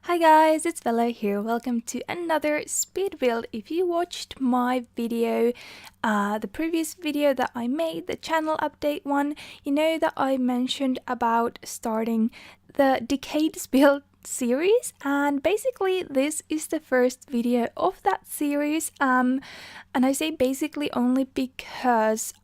Hi guys, it's Bella here. Welcome to another speed build. If you watched my video, the previous video that I made, the channel update one, you know that I mentioned about starting the Decades build series, and basically this is the first video of that series, and I say basically only because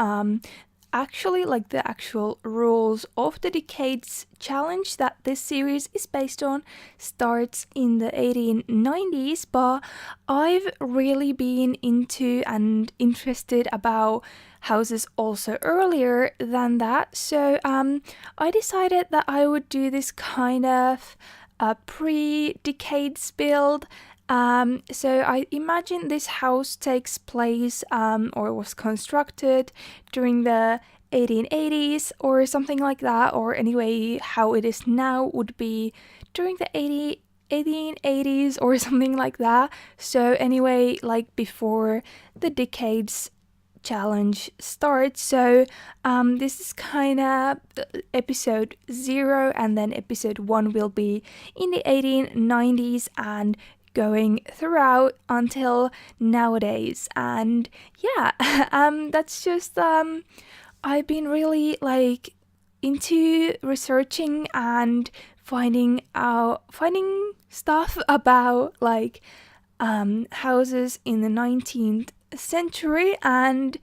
actually like the actual rules of the Decades challenge that this series is based on starts in the 1890s, but I've really been into and interested about houses also earlier than that, so I decided that I would do this kind of a pre-Decades build. So I imagine this house takes place or was constructed during the 1880s or something like that, or anyway how it is now would be during the 1880s or something like that. So anyway, like before the Decades challenge starts. So this is kind of episode 0, and then episode 1 will be in the 1890s and going throughout until nowadays. And yeah, that's just I've been really like into researching and finding stuff about like houses in the 19th century, and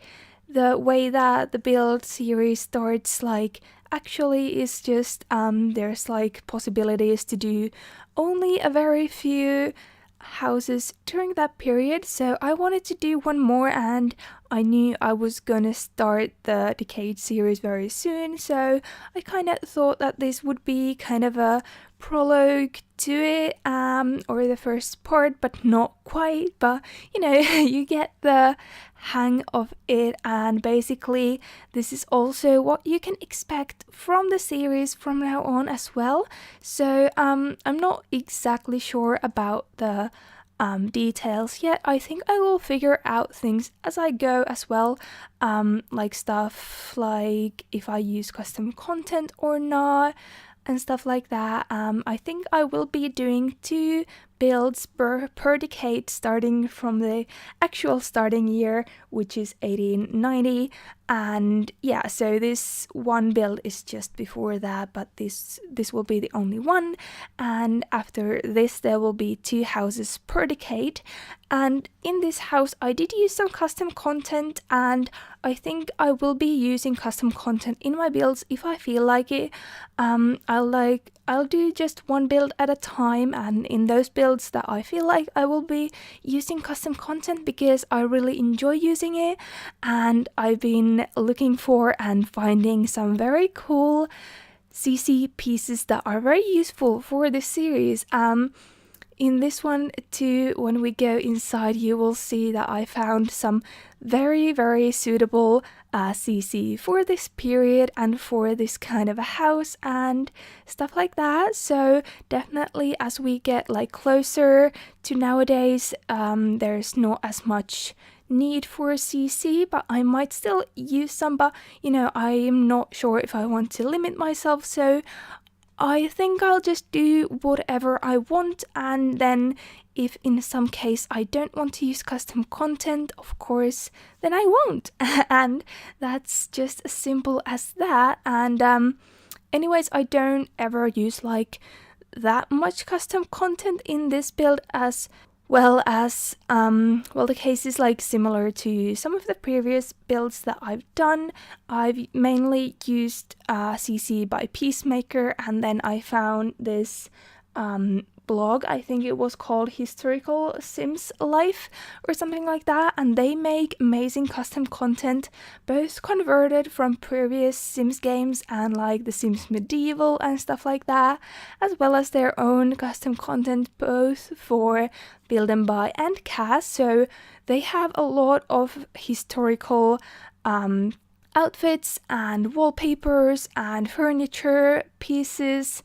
the way that the build series starts like actually is just there's like possibilities to do only a very few houses during that period. So I wanted to do one more, and I knew I was gonna start the Decade series very soon, so I kind of thought that this would be kind of a prologue to it, or the first part, but not quite, but you know, you get the hang of it. And basically this is also what you can expect from the series from now on as well. So I'm not exactly sure about the details yet. I think I will figure out things as I go as well, like stuff like if I use custom content or not and stuff like that. I think I will be doing 2 builds per decade, starting from the actual starting year, which is 1890. And yeah, so this one build is just before that, but this will be the only one. And after this there will be 2 houses per decade. And in this house I did use some custom content, and I think I will be using custom content in my builds if I feel like it. I'll do just one build at a time, and in those builds that I feel like I will be using custom content because I really enjoy using it, and I've been looking for and finding some very cool CC pieces that are very useful for this series. In this one too, when we go inside, you will see that I found some very suitable CC for this period and for this kind of a house and stuff like that. So definitely as we get like closer to nowadays, there's not as much need for a CC, but I might still use some, but you know, I'm not sure if I want to limit myself, so I think I'll just do whatever I want. And then if in some case I don't want to use custom content, of course, then I won't. And that's just as simple as that. And anyways, I don't ever use like that much custom content in this build, as well as the case is like similar to some of the previous builds that I've done. I've mainly used CC by Peacemaker, and then I found this blog, I think it was called Historical Sims Life or something like that, and they make amazing custom content, both converted from previous Sims games and like the Sims Medieval and stuff like that, as well as their own custom content both for Build and Buy and Cast. So they have a lot of historical outfits and wallpapers and furniture pieces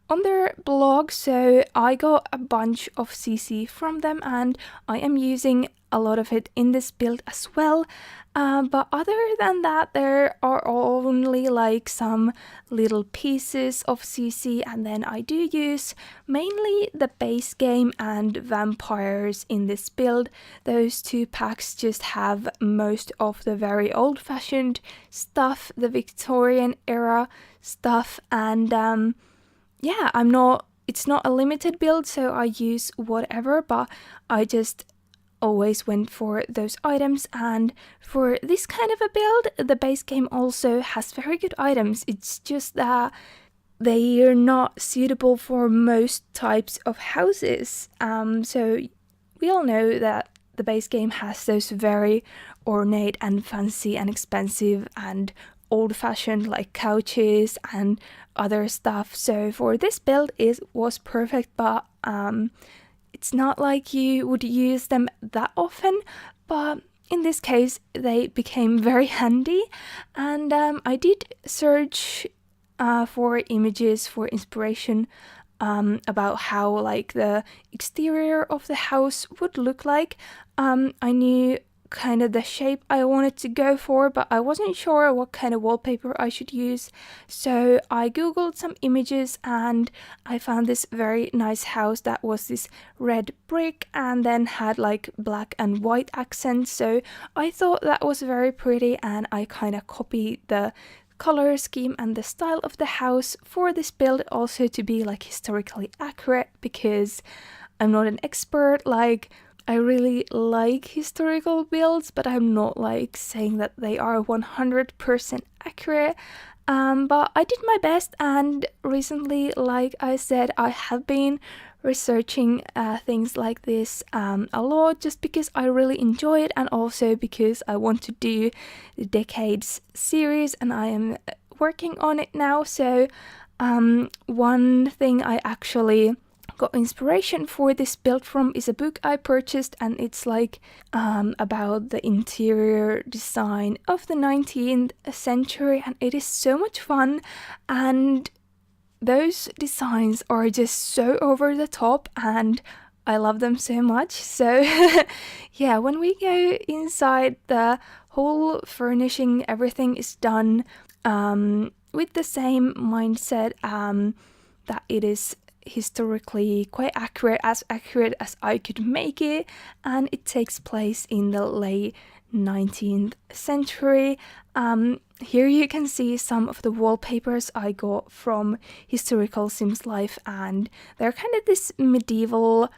on their blog, so I got a bunch of CC from them, and I am using a lot of it in this build as well. But other than that, there are only like some little pieces of CC, and then I do use mainly the base game and vampires in this build. Those two packs just have most of the very old-fashioned stuff, the Victorian era stuff, and yeah, it's not a limited build, so I use whatever, but I just always went for those items. And for this kind of a build, the base game also has very good items. It's just that they are not suitable for most types of houses. So we all know that the base game has those very ornate and fancy and expensive and old-fashioned like couches and other stuff. So for this build it was perfect, but it's not like you would use them that often, but in this case they became very handy. And I did search for images for inspiration about how like the exterior of the house would look like. I knew kind of the shape I wanted to go for, but I wasn't sure what kind of wallpaper I should use. So I googled some images and I found this very nice house that was this red brick and then had like black and white accents. So I thought that was very pretty, and I kind of copied the color scheme and the style of the house for this build, also to be like historically accurate, because I'm not an expert. Like, I really like historical builds, but I'm not like saying that they are 100% accurate. But I did my best, and recently, like I said, I have been researching things like this a lot, just because I really enjoy it, and also because I want to do the Decades series and I am working on it now. So one thing I actually got inspiration for this build from is a book I purchased, and it's like about the interior design of the 19th century, and it is so much fun, and those designs are just so over the top and I love them so much. So yeah, when we go inside, the whole furnishing, everything is done with the same mindset that it is historically quite accurate as I could make it, and it takes place in the late 19th century. Here you can see some of the wallpapers I got from Historical Sims Life, and they're kind of this medieval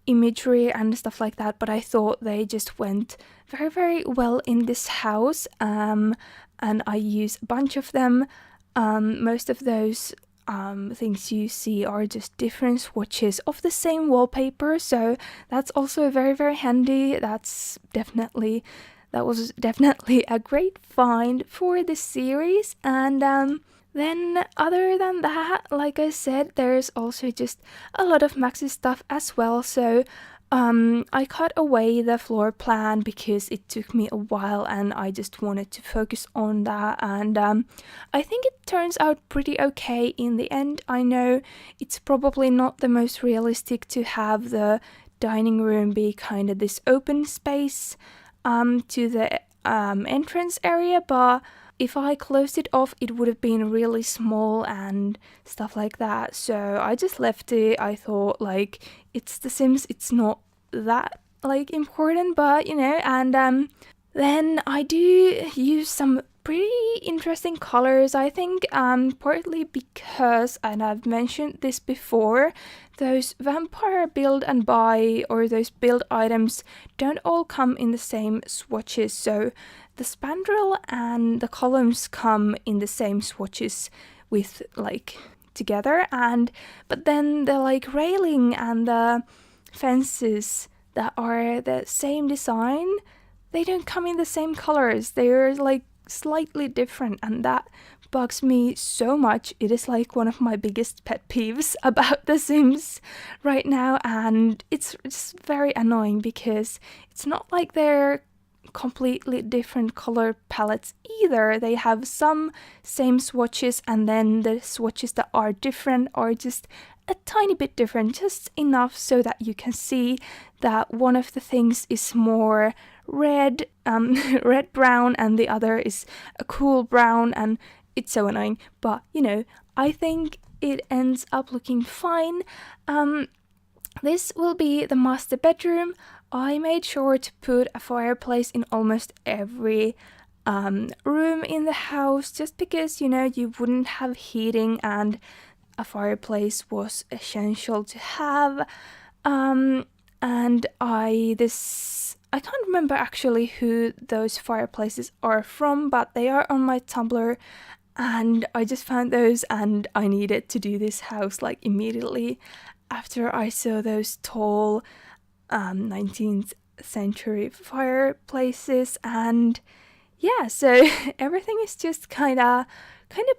imagery and stuff like that, but I thought they just went very, very well in this house, and I use a bunch of them. Most of those things you see are just different swatches of the same wallpaper, so that's also very, very handy. That was definitely a great find for this series. And then other than that, like I said, there's also just a lot of Maxi stuff as well. So I cut away the floor plan because it took me a while and I just wanted to focus on that, and I think it turns out pretty okay in the end. I know it's probably not the most realistic to have the dining room be kind of this open space to the entrance area, but if I closed it off it would have been really small and stuff like that, so I just left it. I thought like it's The Sims, it's not that like important, but you know. And then I do use some pretty interesting colors, I think, partly because, and I've mentioned this before, those vampire build and buy, or those build items, don't all come in the same swatches. So the spandrel and the columns come in the same swatches with like together, and but then the like railing and the fences that are the same design, they don't come in the same colors. They're like slightly different, and that bugs me so much. It is like one of my biggest pet peeves about The Sims right now, and it's just very annoying because it's not like they're completely different color palettes either. They have some same swatches, and then the swatches that are different are just a tiny bit different, just enough so that you can see that one of the things is more red, red brown, and the other is a cool brown, and it's so annoying. But you know, I think it ends up looking fine. This will be the master bedroom. I made sure to put a fireplace in almost every room in the house, just because, you know, you wouldn't have heating and a fireplace was essential to have. And I can't remember actually who those fireplaces are from, but they are on my Tumblr, and I just found those, and I needed to do this house like immediately after I saw those tall 19th century fireplaces. And yeah, so everything is just kind of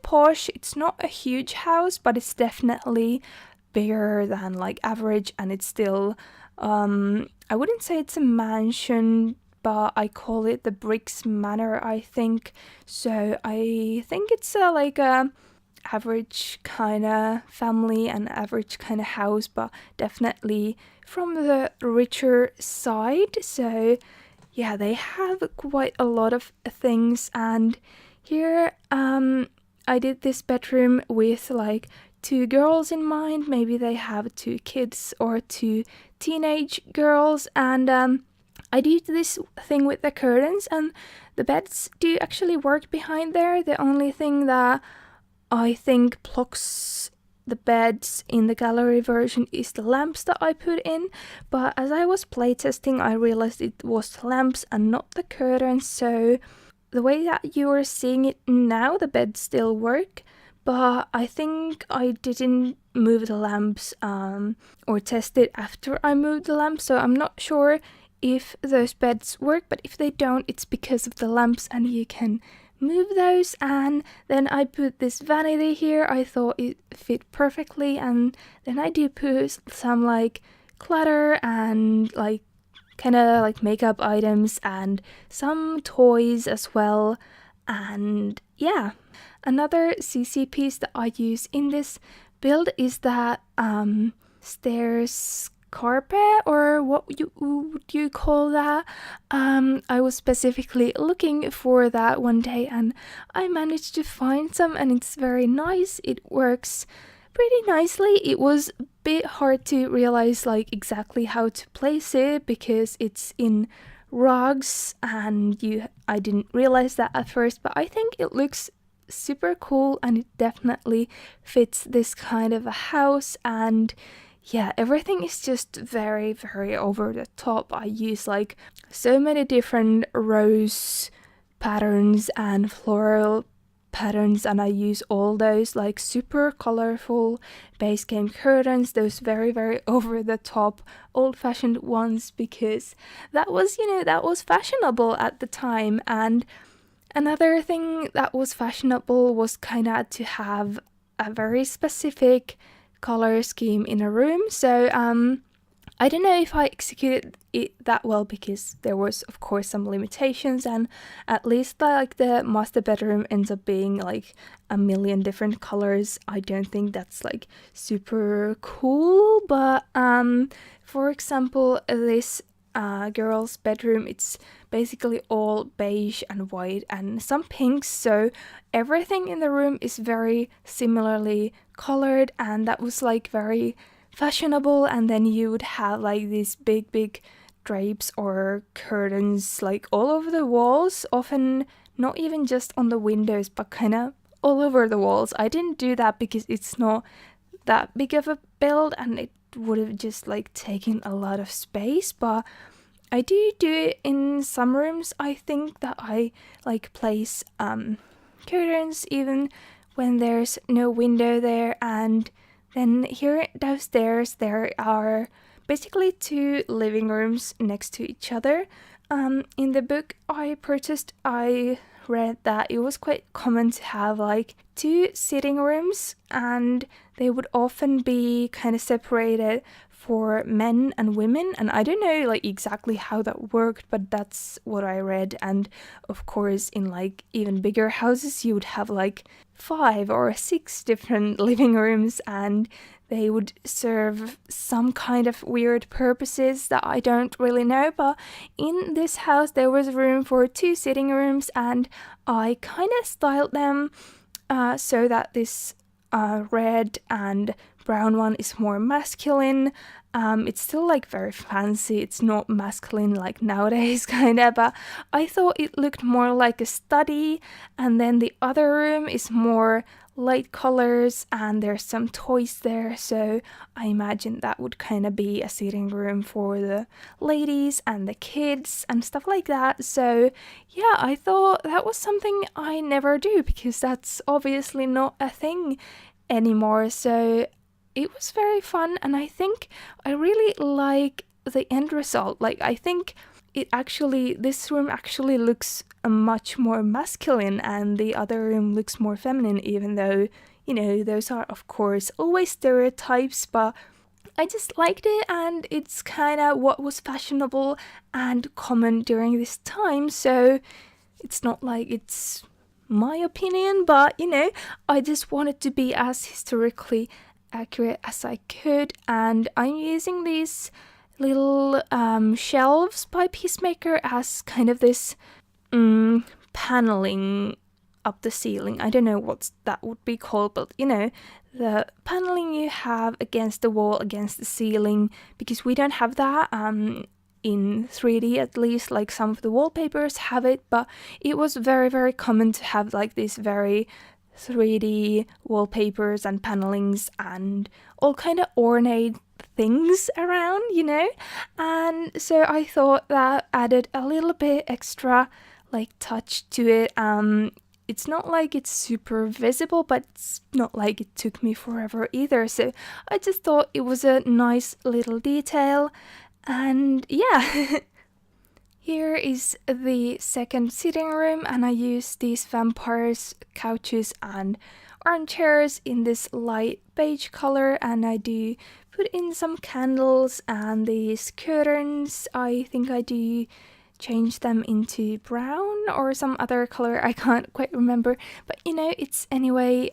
posh. It's not a huge house, but it's definitely bigger than like average, and it's still I wouldn't say it's a mansion, but I call it the Briggs Manor, I think. So I think it's like a average kind of family and average kind of house, but definitely from the richer side. So yeah, they have quite a lot of things. And here I did this bedroom with like 2 girls in mind. Maybe they have 2 kids or 2 teenage girls, and I did this thing with the curtains, and the beds do actually work behind there. The only thing that I think blocks the beds in the gallery version is the lamps that I put in, but as I was playtesting I realized it was the lamps and not the curtains. So the way that you are seeing it now, the beds still work, but I think I didn't move the lamps or test it after I moved the lamps, so I'm not sure if those beds work, but if they don't, it's because of the lamps, and you can move those. And then I put this vanity here. I thought it fit perfectly, and then I do put some like clutter and like kind of like makeup items and some toys as well. And yeah, another CC piece that I use in this build is that stairs carpet, or what would you call that? I was specifically looking for that one day, and I managed to find some, and it's very nice. It works pretty nicely. It was a bit hard to realize like exactly how to place it because it's in rugs, and I didn't realize that at first, but I think it looks super cool, and it definitely fits this kind of a house. And yeah, everything is just very, very over the top. I use like so many different rose patterns and floral patterns, and I use all those like super colorful base game curtains, those very, very over the top old-fashioned ones, because that was, you know, that was fashionable at the time. And another thing that was fashionable was kind of to have a very specific color scheme in a room. So I don't know if I executed it that well, because there was of course some limitations, and at least like the master bedroom ends up being like a million different colors. I don't think that's like super cool, but for example, this girl's bedroom, it's basically all beige and white and some pinks, so everything in the room is very similarly colored, and that was like very fashionable. And then you would have like these big drapes or curtains like all over the walls, often not even just on the windows but kind of all over the walls. I didn't do that because it's not that big of a build and it would have just like taken a lot of space, but I do it in some rooms. I think that I like place curtains even when there's no window there. And then here downstairs there are basically 2 living rooms next to each other. In the book I purchased, I read that it was quite common to have like 2 sitting rooms, and they would often be kind of separated for men and women, and I don't know like exactly how that worked, but that's what I read. And of course in like even bigger houses you would have like 5 or 6 different living rooms, and they would serve some kind of weird purposes that I don't really know. But in this house there was room for 2 sitting rooms, and I kind of styled them so that this red and brown one is more masculine. It's still like very fancy, it's not masculine like nowadays kinda, but I thought it looked more like a study. And then the other room is more light colors and there's some toys there, so I imagine that would kind of be a sitting room for the ladies and the kids and stuff like that. So yeah, I thought that was something I never do because that's obviously not a thing anymore. So it was very fun, and I think I really like the end result. Like, I think this room actually looks much more masculine and the other room looks more feminine, even though, you know, those are of course always stereotypes, but I just liked it, and it's kind of what was fashionable and common during this time. So it's not like it's my opinion, but you know, I just wanted to be as historically accurate as I could, and I'm using these little shelves by Peacemaker as kind of this paneling up the ceiling. I don't know what that would be called, but you know, the paneling you have against the wall, against the ceiling, because we don't have that in 3D, at least. Like, some of the wallpapers have it, but it was very, very common to have like these very 3D wallpapers and panelings and all kind of ornate things around, you know. And so I thought that added a little bit extra like touch to it. It's not like it's super visible, but it's not like it took me forever either, so I just thought it was a nice little detail. And yeah. Here is the second sitting room, and I use these vampires couches and armchairs in this light beige color, and I do put in some candles, and these curtains, I think I do change them into brown or some other color, I can't quite remember, but you know, it's anyway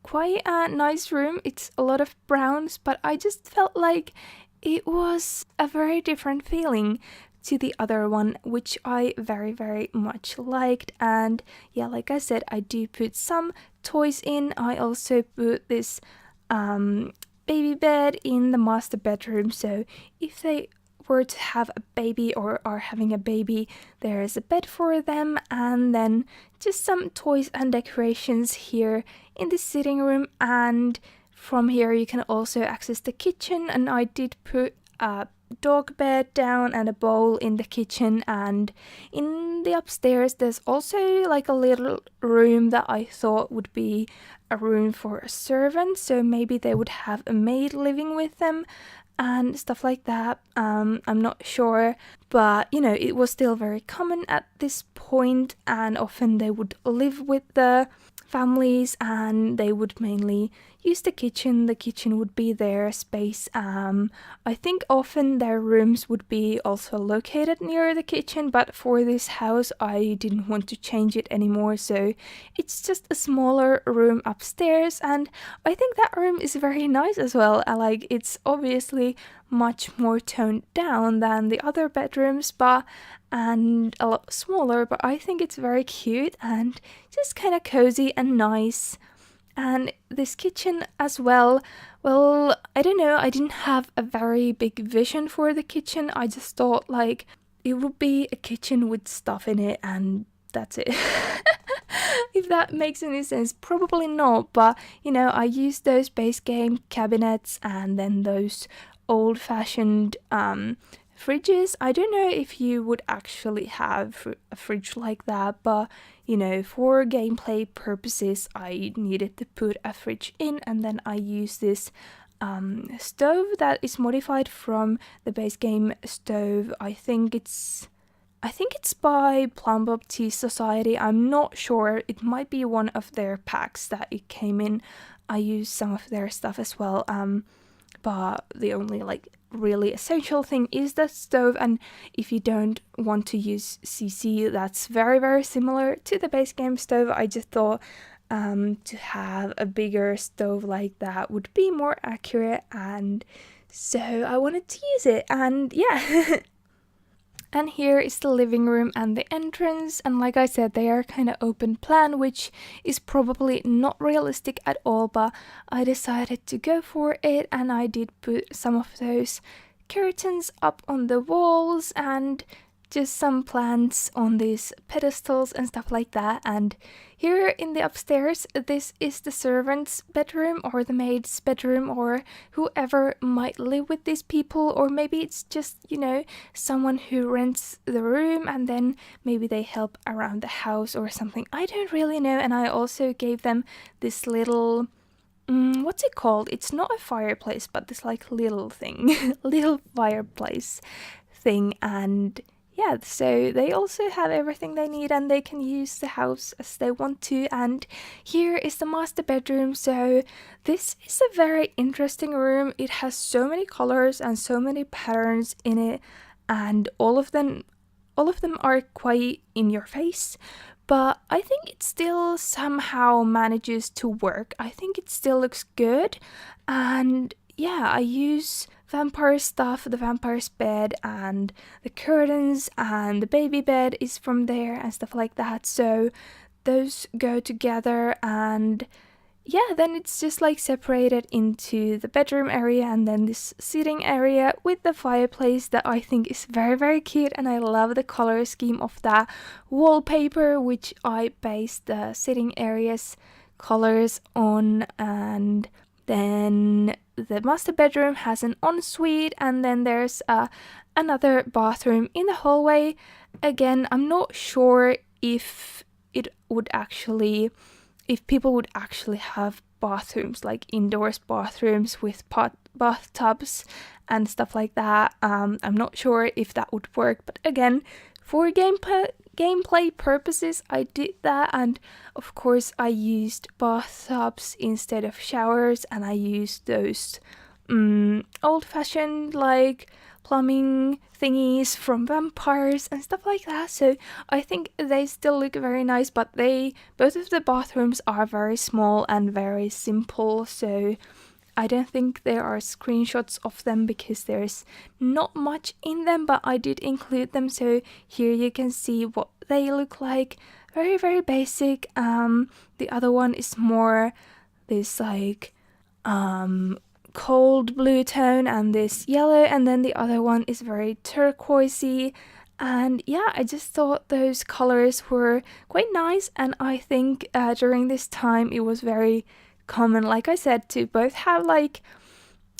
quite a nice room. It's a lot of browns, but I just felt like it was a very different feeling to the other one, which I very, very much liked. And yeah, like I said, I do put some toys in. I also put this baby bed in the master bedroom, so if they were to have a baby or are having a baby, there is a bed for them. And then just some toys and decorations here in the sitting room, and from here you can also access the kitchen, and I did put a dog bed down and a bowl in the kitchen. And in the upstairs there's also like a little room that I thought would be a room for a servant, so maybe they would have a maid living with them and stuff like that. I'm not sure, but you know, it was still very common at this point, and often they would live with the families and they would mainly use the kitchen. The kitchen would be their space. I think often their rooms would be also located near the kitchen, but for this house I didn't want to change it anymore, so it's just a smaller room upstairs, and I think that room is very nice as well. Like, it's obviously much more toned down than the other bedrooms, and a lot smaller, but I think it's very cute and just kind of cozy and nice. And this kitchen as well, well, I don't know, I didn't have a very big vision for the kitchen. I just thought like it would be a kitchen with stuff in it and that's it. If that makes any sense, probably not, but you know, I used those base game cabinets and then those old-fashioned fridges. I don't know if you would actually have a fridge like that, but you know, for gameplay purposes I needed to put a fridge in, and then I use this stove that is modified from the base game stove. I think it's by Plumbob Tea Society. I'm not sure, it might be one of their packs that it came in. I use some of their stuff as well, but the only like really essential thing is the stove. And if you don't want to use CC, that's very, very similar to the base game stove. I just thought to have a bigger stove like that would be more accurate, and so I wanted to use it, and yeah. And here is the living room and the entrance, and like I said, they are kind of open plan, which is probably not realistic at all, but I decided to go for it, and I did put some of those curtains up on the walls and just some plants on these pedestals and stuff like that. And here in the upstairs, this is the servant's bedroom or the maid's bedroom or whoever might live with these people, or maybe it's just, you know, someone who rents the room and then maybe they help around the house or something. I don't really know. And I also gave them this little what's it called? It's not a fireplace, but this like little thing, little fireplace thing. And yeah, so they also have everything they need and they can use the house as they want to. And here is the master bedroom. So this is a very interesting room. It has so many colors and so many patterns in it, and all of them are quite in your face, but I think it still somehow manages to work. I think it still looks good. And yeah, I use vampire stuff, the vampire's bed and the curtains, and the baby bed is from there and stuff like that. So those go together, and yeah, then it's just like separated into the bedroom area and then this sitting area with the fireplace that I think is very, very cute. And I love the color scheme of that wallpaper, which I based the sitting area's colors on. And then the master bedroom has an ensuite, and then there's another bathroom in the hallway. Again, I'm not sure if people would actually have bathrooms, like indoors bathrooms with bathtubs and stuff like that. I'm not sure if that would work, but again, for gameplay purposes, I did that. And of course I used bathtubs instead of showers, and I used those old-fashioned like plumbing thingies from vampires and stuff like that. So I think they still look very nice, but both of the bathrooms are very small and very simple, so I don't think there are screenshots of them because there's not much in them, but I did include them. So here you can see what they look like. Very, very basic. The other one is more this like cold blue tone and this yellow, and then the other one is very turquoisey. And yeah, I just thought those colors were quite nice, and I think during this time it was very common, like I said, to both have like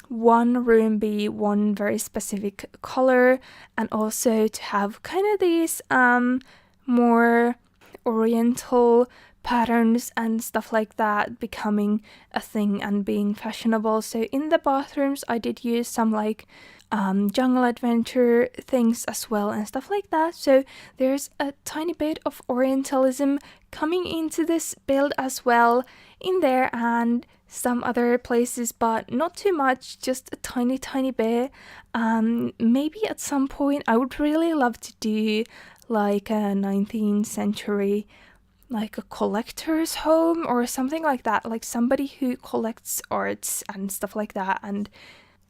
one room be one very specific color, and also to have kind of these more oriental patterns and stuff like that becoming a thing and being fashionable. So in the bathrooms I did use some like jungle adventure things as well and stuff like that. So there's a tiny bit of orientalism coming into this build as well in there, and some other places, but not too much, just a tiny bit. Maybe at some point I would really love to do like a 19th century, like a collector's home or something like that, like somebody who collects arts and stuff like that. And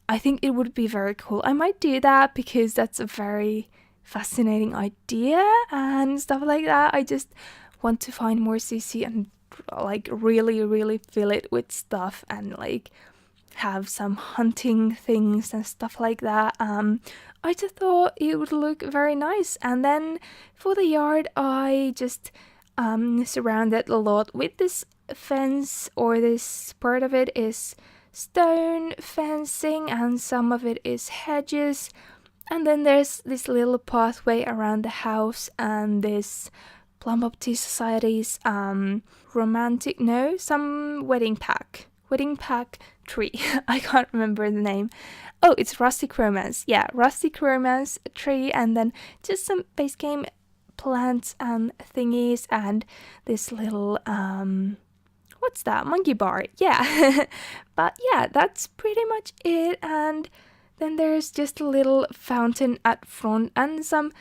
I think it would be very cool. I might do that because that's a very fascinating idea and stuff like that. I just want to find more CC and like really fill it with stuff and like have some hunting things and stuff like that. I just thought it would look very nice. And then for the yard, I just surrounded a lot with this fence, or this part of it is stone fencing and some of it is hedges. And then there's this little pathway around the house and this Plum Baptist Society's some wedding pack tree. I can't remember the name. Oh, it's Rustic Romance. Yeah, Rustic Romance tree, and then just some base game plants and thingies, and this little what's that, monkey bar. Yeah. But yeah, that's pretty much it. And then there's just a little fountain at front and some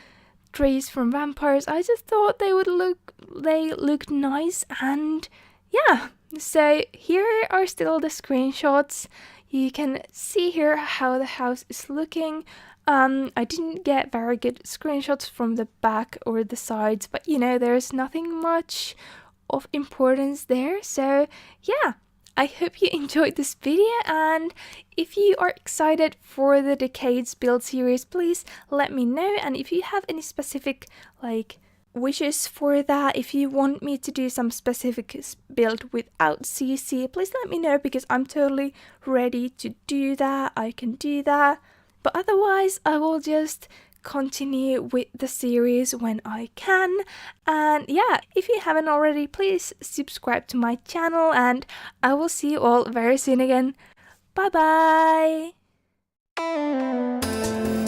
trees from vampires. I just thought they looked nice, and yeah, so here are still the screenshots. You can see here how the house is looking. I didn't get very good screenshots from the back or the sides, but you know, there's nothing much of importance there. So yeah, I hope you enjoyed this video, and if you are excited for the Decades build series, please let me know. And if you have any specific wishes for that, if you want me to do some specific build without CC, please let me know, because I'm totally ready to do that. I can do that. But otherwise, I will just continue with the series when I can. And yeah, if you haven't already, please subscribe to my channel, and I will see you all very soon again. Bye bye!